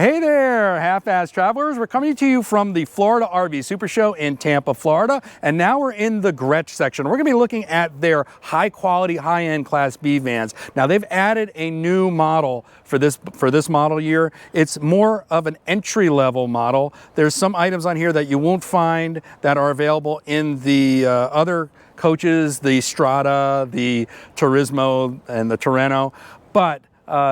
Hey there, half-ass travelers. We're coming to you from the Florida RV Supershow in Tampa, Florida. And now we're in the Grech section. We're gonna be looking at their high-quality, high-end Class B vans. Now they've added a new model for this model year. It's more of an entry-level model. There's some items on here that you won't find that are available in the other coaches, the Strada, the Turismo, and the Terreno. But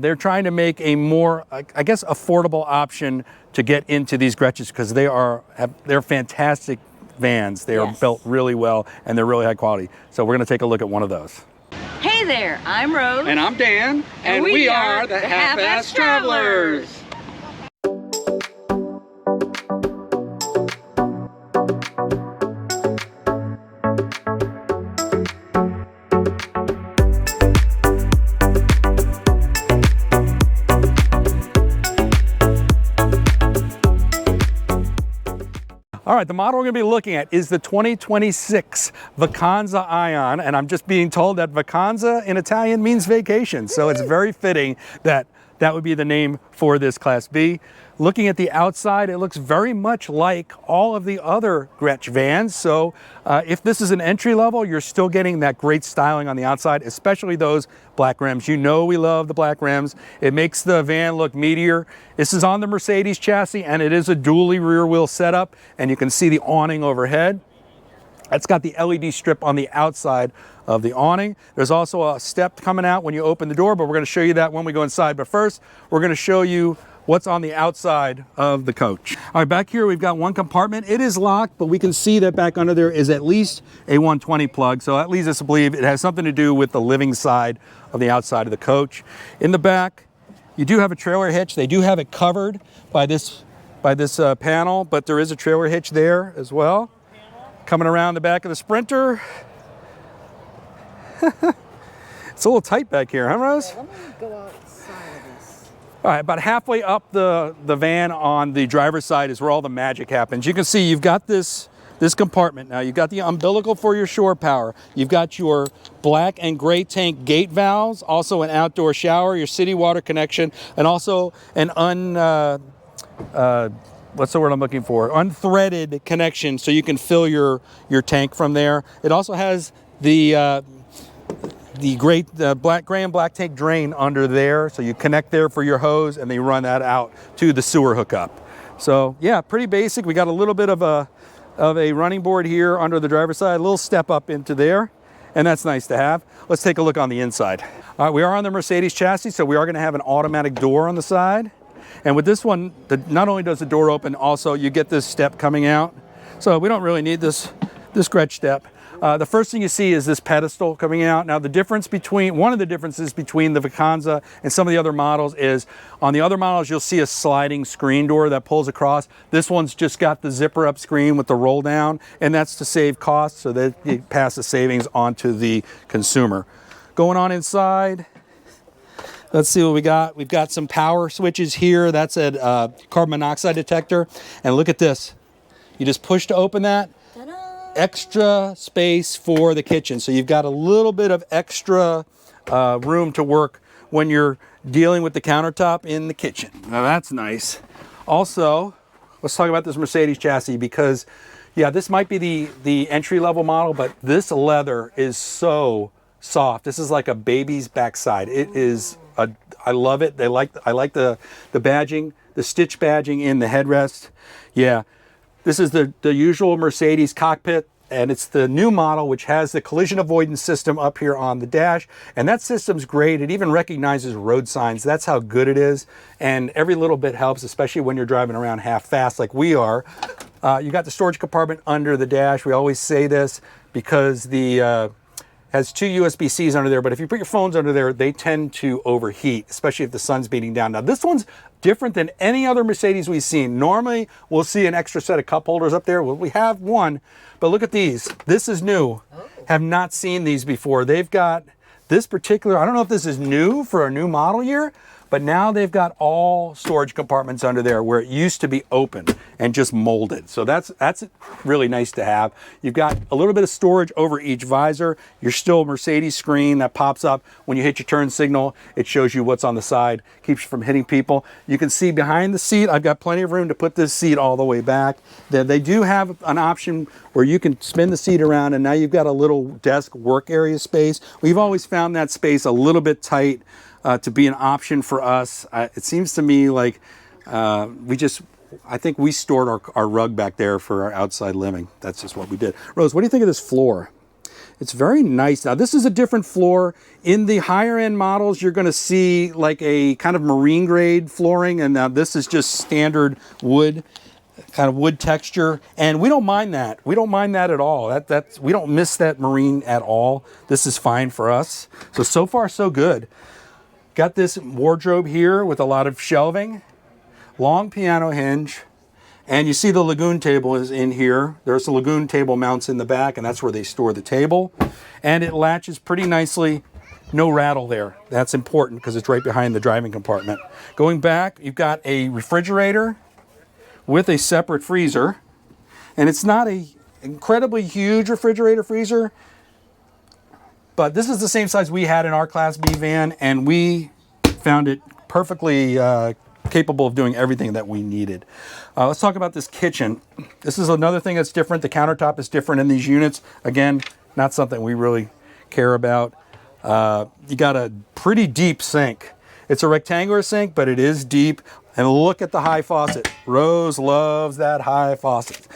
they're trying to make a more, I guess, affordable option to get into these Greches because they're fantastic vans. They are built really well and they're really high quality. So we're going to take a look at one of those. Hey there, I'm Rose. And I'm Dan. And we are the Half-Ass Travelers. All right, the model we're going to be looking at is the 2026 Vacanza Ion, and I'm just being told that Vacanza in Italian means vacation, so it's very fitting that that would be the name for this Class B. Looking at the outside, it looks very much like all of the other Grech vans, so if this is an entry level, you're still getting that great styling on the outside, especially those black rims. You know we love the black rims. It makes the van look meatier. This is on the Mercedes chassis, and it is a dually rear wheel setup, and you can see the awning overhead. It's got the LED strip on the outside of the awning. There's also a step coming out when you open the door, but we're going to show you that when we go inside. But first, we're going to show you what's on the outside of the coach. All right, back here we've got one compartment. It is locked, but we can see that back under there is at least a 120 plug. So that leads us to believe it has something to do with the living side of the outside of the coach. In the back, you do have a trailer hitch. They do have it covered by this panel, but there is a trailer hitch there as well. Coming around the back of the Sprinter. It's a little tight back here, huh, Rose? Let me go outside of this. All right, about halfway up the van on the driver's side is where all the magic happens. You can see you've got this compartment now. You've got the umbilical for your shore power. You've got your black and gray tank gate valves, also an outdoor shower, your city water connection, and also an what's the word I'm looking for? Unthreaded connection, so you can fill your tank from there. It also has the gray and black tank drain under there, so you connect there for your hose, and they run that out to the sewer hookup. So yeah, pretty basic. We got a little bit of a running board here under the driver's side, a little step up into there, and that's nice to have. Let's take a look on the inside. All right, we are on the Mercedes chassis, so we are going to have an automatic door on the side. And with this one, not only does the door open, also you get this step coming out. So we don't really need this Grech step. The first thing you see is this pedestal coming out. Now one of the differences between the Vacanza and some of the other models is on the other models you'll see a sliding screen door that pulls across. This one's just got the zipper up screen with the roll down, and that's to save costs so that you pass the savings on to the consumer. Going on inside, let's see what we got. We've got some power switches here. That's a carbon monoxide detector. And look at this. You just push to open that. Extra space for the kitchen. So you've got a little bit of extra room to work when you're dealing with the countertop in the kitchen. Now that's nice. Also, let's talk about this Mercedes chassis because, yeah, this might be the entry-level model, but this leather is so soft. This is like a baby's backside. It is, I love it. I like the badging, the stitch badging in the headrest. Yeah. This is the usual Mercedes cockpit, and it's the new model which has the collision avoidance system up here on the dash, and that system's great. It even recognizes road signs. That's how good it is, and every little bit helps, especially when you're driving around half fast like we are. You got the storage compartment under the dash. We always say this because the has two USB-Cs under there, but if you put your phones under there, they tend to overheat, especially if the sun's beating down. Now, this one's different than any other Mercedes we've seen. Normally, we'll see an extra set of cup holders up there. Well, we have one, but look at these. This is new. Have not seen these before. They've got this particular, I don't know if this is new for a new model year, but now they've got all storage compartments under there where it used to be open and just molded. So that's really nice to have. You've got a little bit of storage over each visor. You're still Mercedes screen that pops up when you hit your turn signal. It shows you what's on the side, keeps you from hitting people. You can see behind the seat, I've got plenty of room to put this seat all the way back. They do have an option where you can spin the seat around, and now you've got a little desk work area space. We've always found that space a little bit tight to be an option for us. It seems to me like I think we stored our rug back there for our outside living. That's just what we did. Rose, what do you think of this floor? It's very nice. Now, this is a different floor. In the higher end models, you're going to see like a kind of marine grade flooring, and now this is just standard wood, kind of wood texture, and we don't mind that. We don't mind that at all. We don't miss that marine at all. This is fine for us. So far so good. Got this wardrobe here with a lot of shelving. Long piano hinge, and you see the lagoon table is in here. There's the lagoon table mounts in the back, and that's where they store the table. And it latches pretty nicely. No rattle there. That's important because it's right behind the driving compartment. Going back, you've got a refrigerator with a separate freezer, and it's not a incredibly huge refrigerator freezer, but this is the same size we had in our Class B van, and we found it perfectly capable of doing everything that we needed. Let's talk about this kitchen. This is another thing that's different. The countertop is different in these units. Again, not something we really care about. You got a pretty deep sink. It's a rectangular sink, but it is deep. And look at the high faucet. Rose loves that high faucet.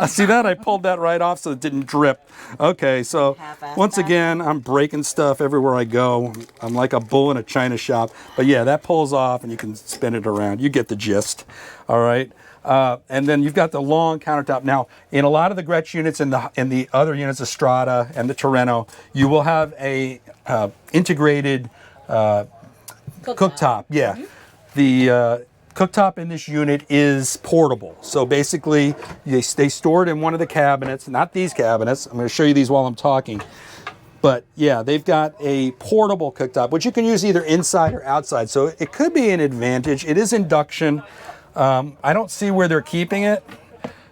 See that? I pulled that right off so it didn't drip. Okay, so once again, I'm breaking stuff everywhere I go. I'm like a bull in a china shop. But yeah, that pulls off and you can spin it around. You get the gist. All right. And then you've got the long countertop. Now, in a lot of the Grech units and the other units, the Strada and the Terreno, you will have a integrated cooktop. Yeah. Mm-hmm. The cooktop in this unit is portable. So basically, they store it in one of the cabinets, not these cabinets. I'm going to show you these while I'm talking. But yeah, they've got a portable cooktop, which you can use either inside or outside. So it could be an advantage. It is induction. I don't see where they're keeping it,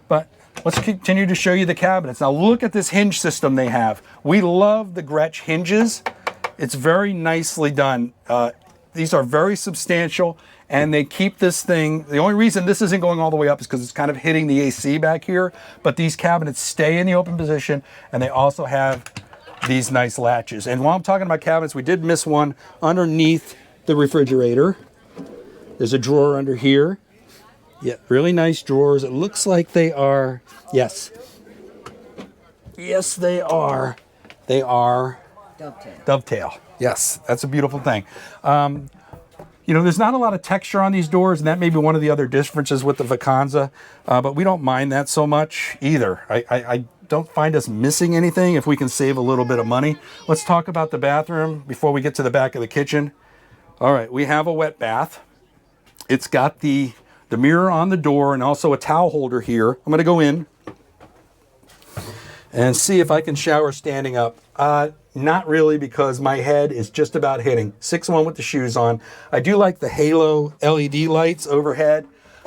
but let's continue to show you the cabinets. Now look at this hinge system they have. We love the Grech hinges. It's very nicely done. These are very substantial, and they keep this thing. The only reason this isn't going all the way up is because it's kind of hitting the AC back here, but these cabinets stay in the open position, and they also have these nice latches. And while I'm talking about cabinets, we did miss one underneath the refrigerator. There's a drawer under here. Yeah, really nice drawers. It looks like they are, yes. Yes, they are. They are dovetail. Yes, that's a beautiful thing. You know, there's not a lot of texture on these doors, and that may be one of the other differences with the Vacanza, but we don't mind that so much either. I don't find us missing anything if we can save a little bit of money. Let's talk about the bathroom before we get to the back of the kitchen. All right, we have a wet bath. It's got the mirror on the door and also a towel holder here. I'm going to go in and see if I can shower standing up. Not really, because my head is just about hitting. 6'1" with the shoes on. I do like the halo LED lights overhead.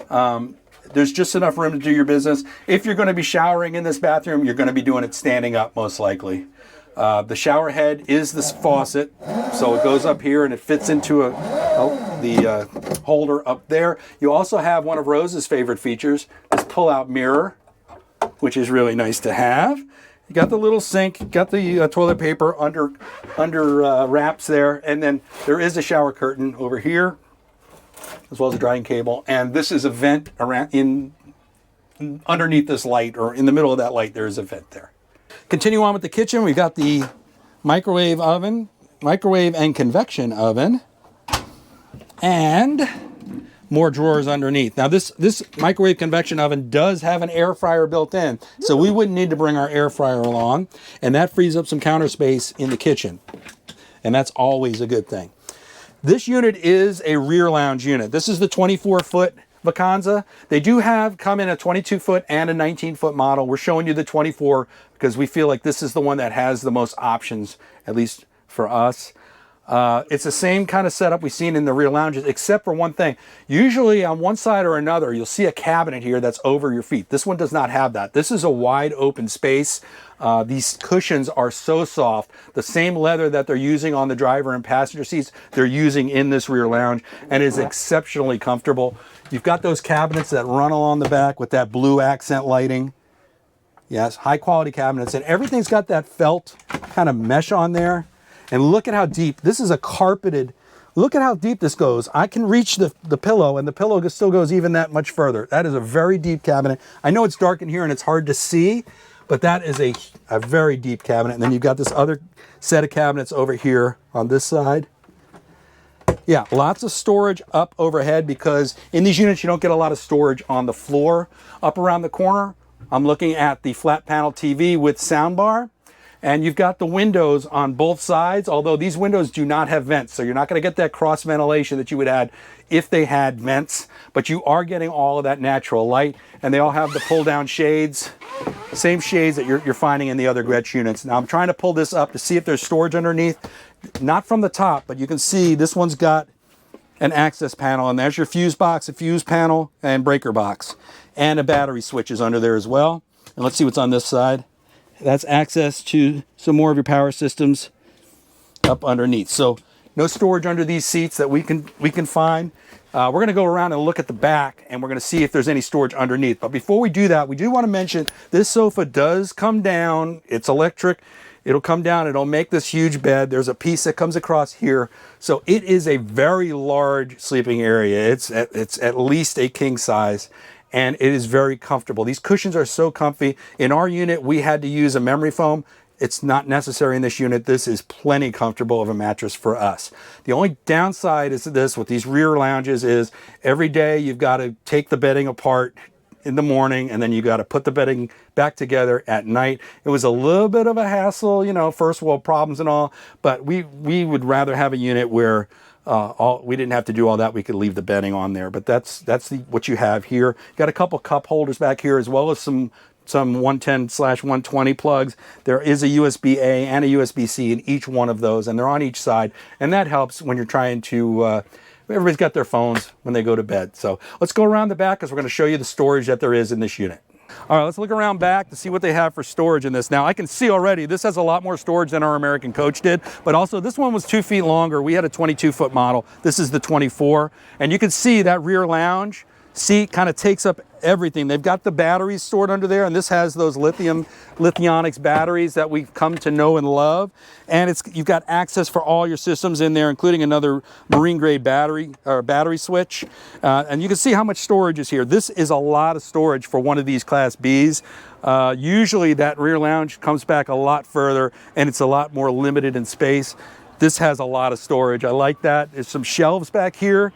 There's just enough room to do your business. If you're going to be showering in this bathroom, you're going to be doing it standing up most likely. The shower head is this faucet, so it goes up here and it fits into the holder up there. You also have one of Rose's favorite features, this pull-out mirror, which is really nice to have. You got the little sink, got the toilet paper under wraps there, and then there is a shower curtain over here, as well as a drying cable. And this is a vent around underneath this light, or in the middle of that light, there is a vent there. Continue on with the kitchen. We've got the microwave and convection oven, and more drawers underneath. Now this microwave convection oven does have an air fryer built in, so we wouldn't need to bring our air fryer along, and that frees up some counter space in the kitchen, and that's always a good thing. This unit is a rear lounge unit. This is the 24-foot Vacanza. They do come in a 22-foot and a 19-foot model. We're showing you the 24 because we feel like this is the one that has the most options, at least for us. It's the same kind of setup we've seen in the rear lounges, except for one thing. Usually on one side or another, you'll see a cabinet here that's over your feet. This one does not have that. This is a wide open space. These cushions are so soft. The same leather that they're using on the driver and passenger seats, they're using in this rear lounge, and is exceptionally comfortable. You've got those cabinets that run along the back with that blue accent lighting. Yes, high quality cabinets, and everything's got that felt kind of mesh on there. And look at how deep, this is a carpeted, look at how deep this goes. I can reach the pillow, and the pillow still goes even that much further. That is a very deep cabinet. I know it's dark in here and it's hard to see, but that is a very deep cabinet. And then you've got this other set of cabinets over here on this side. Yeah, lots of storage up overhead, because in these units you don't get a lot of storage on the floor. Up around the corner, I'm looking at the flat panel TV with soundbar. And you've got the windows on both sides, although these windows do not have vents, so you're not going to get that cross ventilation that you would have if they had vents, but you are getting all of that natural light, and they all have the pull down shades, same shades that you're finding in the other Grech units. Now I'm trying to pull this up to see if there's storage underneath, not from the top, but you can see this one's got an access panel, and there's your fuse box, a fuse panel, and breaker box, and a battery switch is under there as well. And let's see what's on this side. That's access to some more of your power systems up underneath. So no storage under these seats that we can find. We're going to go around and look at the back, and we're going to see if there's any storage underneath. But before we do that, we do want to mention this sofa does come down. It's electric. It'll come down. It'll make this huge bed. There's a piece that comes across here. So it is a very large sleeping area. It's at least a king size. And it is very comfortable. These cushions are so comfy. In our unit, we had to use a memory foam. It's not necessary in this unit. This is plenty comfortable of a mattress for us. The only downside is this with these rear lounges is every day you've got to take the bedding apart in the morning, and then you got to put the bedding back together at night. It was a little bit of a hassle, you know, first world problems and all, but we would rather have a unit where we didn't have to do all that. We could leave the bedding on there, but that's what you have here. Got a couple cup holders back here, as well as some 110/120 plugs. There is a USB-A and a USB-C in each one of those, and they're on each side, and that helps when you're trying to everybody's got their phones when they go to bed. So let's go around the back, because we're going to show you the storage that there is in this unit. All right, let's look around back to see what they have for storage in this. Now, I can see already this has a lot more storage than our American Coach did, but also this one was 2 feet longer. We had a 22-foot model. This is the 24, and you can see that rear lounge seat kind of takes up everything. They've got the batteries stored under there, and this has those lithionics batteries that we've come to know and love. And you've got access for all your systems in there, including another marine grade battery switch. And you can see how much storage is here. This is a lot of storage for one of these Class Bs. Usually that rear lounge comes back a lot further, and it's a lot more limited in space. This has a lot of storage. I like that. There's some shelves back here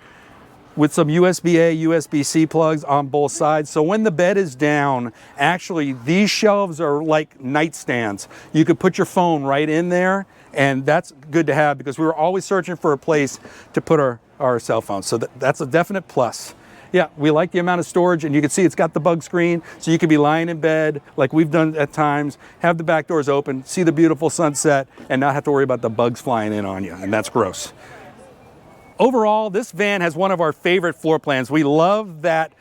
with some USB-A, USB-C plugs on both sides. So when the bed is down, actually these shelves are like nightstands. You could put your phone right in there, and that's good to have, because we were always searching for a place to put our cell phones. So that's a definite plus. Yeah, we like the amount of storage, and you can see it's got the bug screen, so you could be lying in bed like we've done at times, have the back doors open, see the beautiful sunset, and not have to worry about the bugs flying in on you, and that's gross. Overall, this van has one of our favorite floor plans. We love that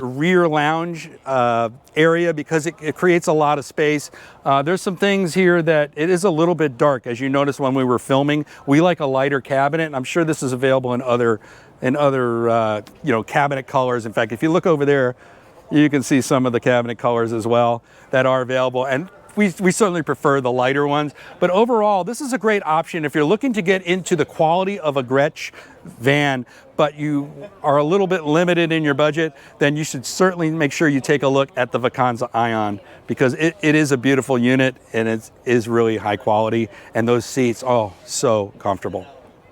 rear lounge area, because it creates a lot of space. There's some things here that it is a little bit dark, as you noticed when we were filming. We like a lighter cabinet, and I'm sure this is available in other cabinet colors. In fact, if you look over there, you can see some of the cabinet colors as well that are available. And we certainly prefer the lighter ones, but overall, this is a great option if you're looking to get into the quality of a Grech van, but you are a little bit limited in your budget. Then you should certainly make sure you take a look at the Vacanza Ion, because it is a beautiful unit, and it is really high quality, and those seats, oh, so comfortable.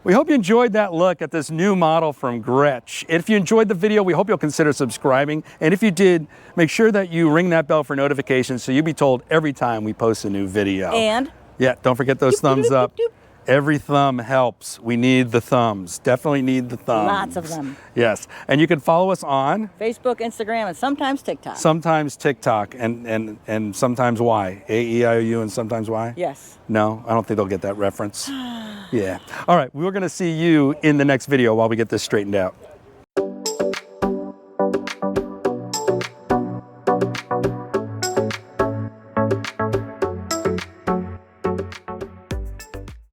We hope you enjoyed that look at this new model from Grech. If you enjoyed the video, we hope you'll consider subscribing. And if you did, make sure that you ring that bell for notifications so you'll be told every time we post a new video. And? Yeah, don't forget those thumbs up. Every thumb helps. We need the thumbs. Definitely need the thumbs. Lots of them. Yes. And you can follow us on Facebook, Instagram, and sometimes TikTok. sometimes TikTok and sometimes Y. A-E-I-O-U and sometimes Y? Yes. No, I don't think they'll get that reference. Yeah. All right, we're going to see you in the next video while we get this straightened out.